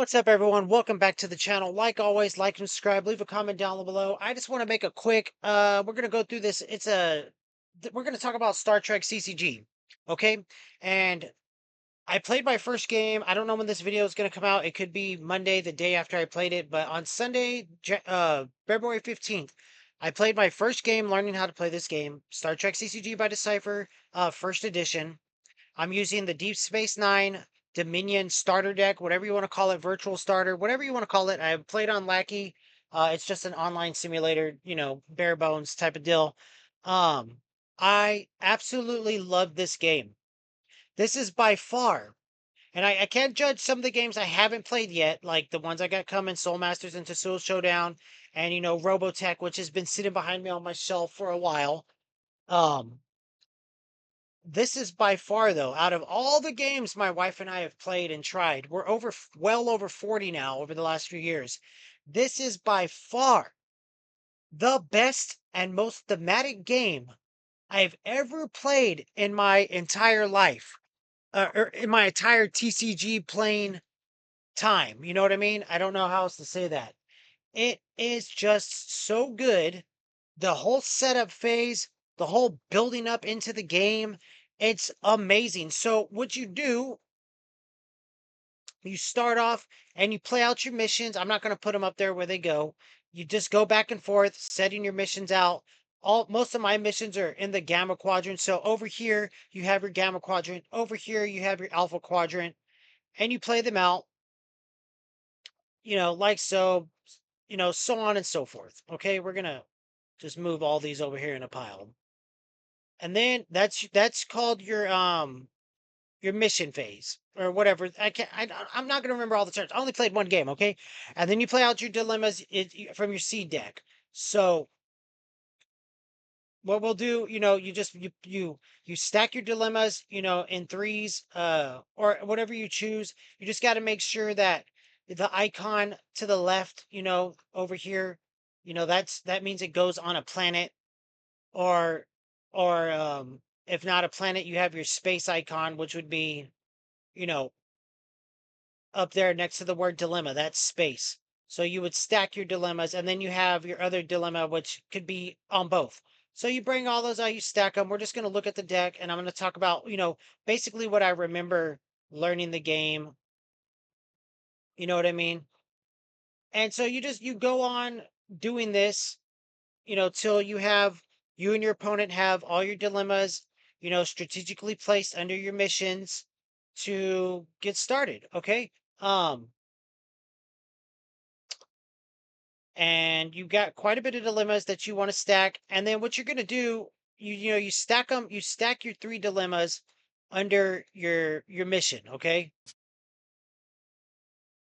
What's up, everyone? Welcome back to the channel. Like always, like and subscribe. Leave a comment down below. I just want to make a quick. We're gonna go through this. We're gonna talk about Star Trek CCG, okay? And I played my first game. I don't know when this video is gonna come out. It could be Monday, the day after I played it. But on Sunday, February 15th, I played my first game, learning how to play this game, Star Trek CCG by Decipher, first edition. I'm using the Deep Space Nine Dominion starter deck, whatever you want to call it, virtual starter, whatever you want to call it. I played on Lackey. It's just an online simulator, bare bones type of deal. Um, I absolutely love this game. This is by far, and I can't judge some of the games I haven't played yet, like the ones I got coming, Soul Masters into Soul Showdown, and Robotech, which has been sitting behind me on my shelf for a while. Um, This is by far, though, out of all the games my wife and I have played and tried, we're well over 40 now over the last few years. This is by far the best and most thematic game I've ever played in my entire life, or in my entire TCG playing time. You know what I mean? I don't know how else to say that. It is just so good. The whole setup phase, the whole building up into the game, it's amazing. So what you do, you start off and you play out your missions. I'm not going to put them up there where they go. You just go back and forth, setting your missions out. All Most of my missions are in the gamma quadrant. So over here you have your gamma quadrant. Over here you have your alpha quadrant, and you play them out. Like so. So on and so forth. Okay, we're gonna just move all these over here in a pile. And then that's called your mission phase or whatever. I'm not going to remember all the terms. I only played one game, okay? And then you play out your dilemmas from your seed deck. So what we'll do, you stack your dilemmas, in threes, or whatever you choose. You just got to make sure that the icon to the left, over here, that means it goes on a planet, or if not a planet, you have your space icon, which would be, you know, up there next to the word dilemma. That's space. So you would stack your dilemmas, and then you have your other dilemma, which could be on both. So you bring all those out, you stack them. We're just going to look at the deck, and I'm going to talk about, basically what I remember learning the game. You know what I mean? And so you go on doing this, till you and your opponent have all your dilemmas, strategically placed under your missions to get started. Okay. And you've got quite a bit of dilemmas that you want to stack. And then what you're going to do, you stack them, you stack your three dilemmas under your mission. Okay.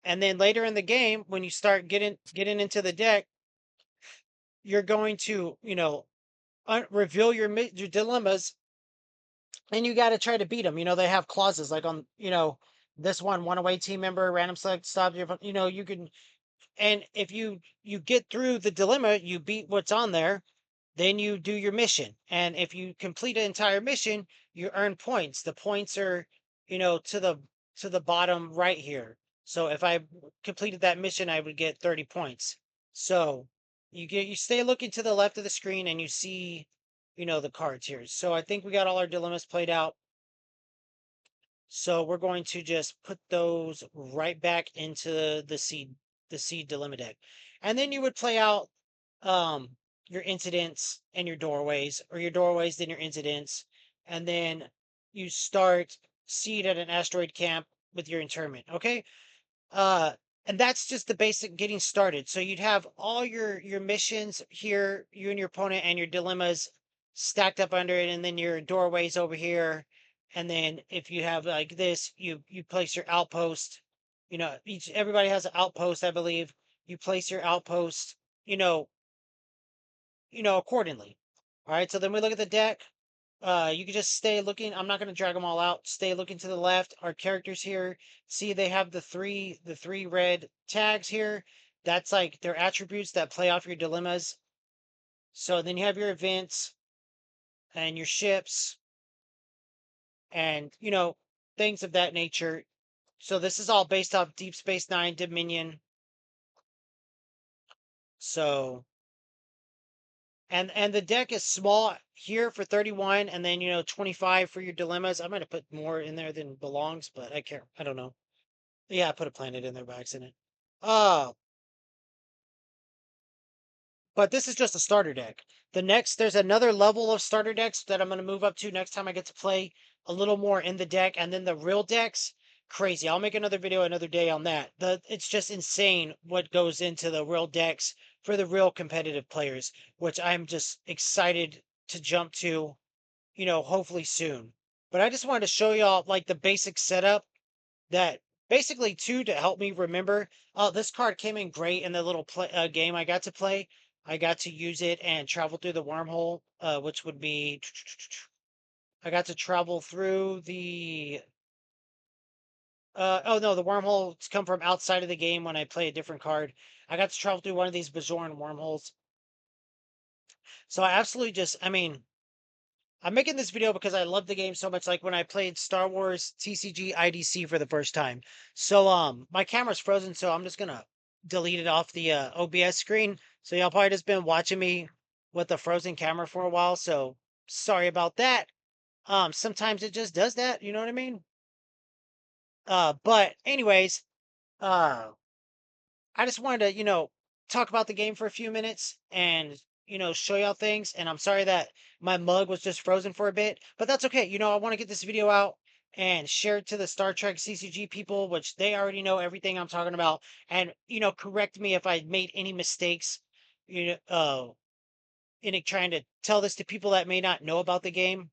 And then later in the game, when you start getting into the deck, you're going to, reveal your dilemmas, and you got to try to beat them. They have clauses like on, this one away team member, random select stop. You can, and if you get through the dilemma, you beat what's on there, then you do your mission. And if you complete an entire mission, you earn points. The points are, to the bottom right here. So if I completed that mission, I would get 30 points. So you stay looking to the left of the screen, and you see, the cards here. So I think we got all our dilemmas played out. So we're going to just put those right back into the seed dilemma deck. And then you would play out your incidents and your doorways, or your doorways, then your incidents. And then you start seed at an asteroid camp with your internment. Okay. Uh and that's just the basic getting started. So you'd have all your missions here, you and your opponent, and your dilemmas stacked up under it, and then your doorways over here. And then if you have like this, you place your outpost. Everybody has an outpost, I believe. You place your outpost, you know, accordingly. All right. So then we look at the deck. You can just stay looking. I'm not going to drag them all out. Stay looking to the left. Our characters here, see, they have the three red tags here. That's like their attributes that play off your dilemmas. So then you have your events and your ships, and things of that nature. So this is all based off Deep Space Nine Dominion. So and the deck is small here for 31, and then 25 for your dilemmas. I might have put more in there than belongs, but I can't. I don't know. Yeah, I put a planet in there by accident. Uh, but this is just a starter deck. There's another level of starter decks that I'm going to move up to next time I get to play a little more in the deck. And then the real decks, crazy. I'll make another video another day on that. It's just insane what goes into the real decks for the real competitive players, which I'm just excited to jump to, hopefully soon. But I just wanted to show y'all like the basic setup that basically too to help me remember. Oh, this card came in great in the little game I got to play. I got to use it and travel through the wormhole, which would be I got to travel through the oh no, the wormholes come from outside of the game when I play a different card. I got to travel through one of these Bajoran wormholes. So I absolutely just I mean, I'm making this video because I love the game so much, like when I played Star Wars TCG IDC for the first time. So my camera's frozen, so I'm just gonna delete it off the OBS screen. So y'all probably just been watching me with the frozen camera for a while. So sorry about that. Sometimes it just does that, you know what I mean? But anyways, uh I just wanted to, talk about the game for a few minutes and, show y'all things. And I'm sorry that my mug was just frozen for a bit, but that's okay. I want to get this video out and share it to the Star Trek CCG people, which they already know everything I'm talking about. And, correct me if I made any mistakes, in it trying to tell this to people that may not know about the game.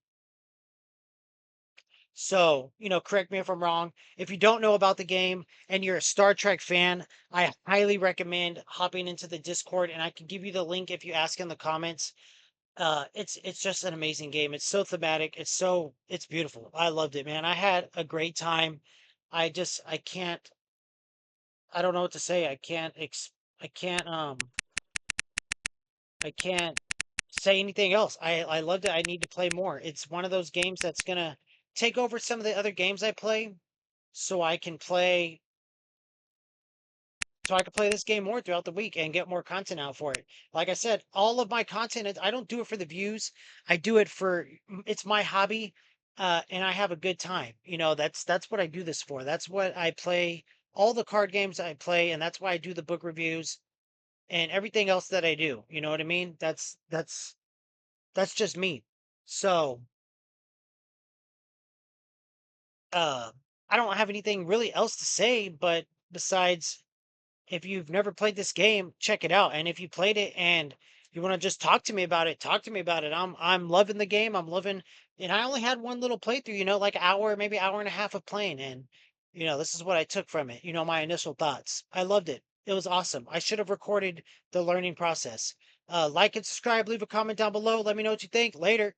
So, correct me if I'm wrong. If you don't know about the game and you're a Star Trek fan, I highly recommend hopping into the Discord, and I can give you the link if you ask in the comments. It's just an amazing game. It's so thematic. It's beautiful. I loved it, man. I had a great time. I can't I don't know what to say. I can't I can't say anything else. I loved it. I need to play more. It's one of those games that's gonna take over some of the other games I play so I can play this game more throughout the week and get more content out for it. Like I said, all of my content, I don't do it for the views. I do it for it's my hobby, and I have a good time. That's what I do this for. That's what I play. All the card games I play, and that's why I do the book reviews and everything else that I do. You know what I mean? That's just me. So, uh, I don't have anything really else to say, but besides if you've never played this game, check it out. And if you played it and you want to just talk to me about it, talk to me about it. I'm loving the game. I'm loving, and I only had one little playthrough, like hour, maybe hour and a half of playing. And this is what I took from it. My initial thoughts. I loved it. It was awesome. I should have recorded the learning process. Like and subscribe, leave a comment down below. Let me know what you think. Later.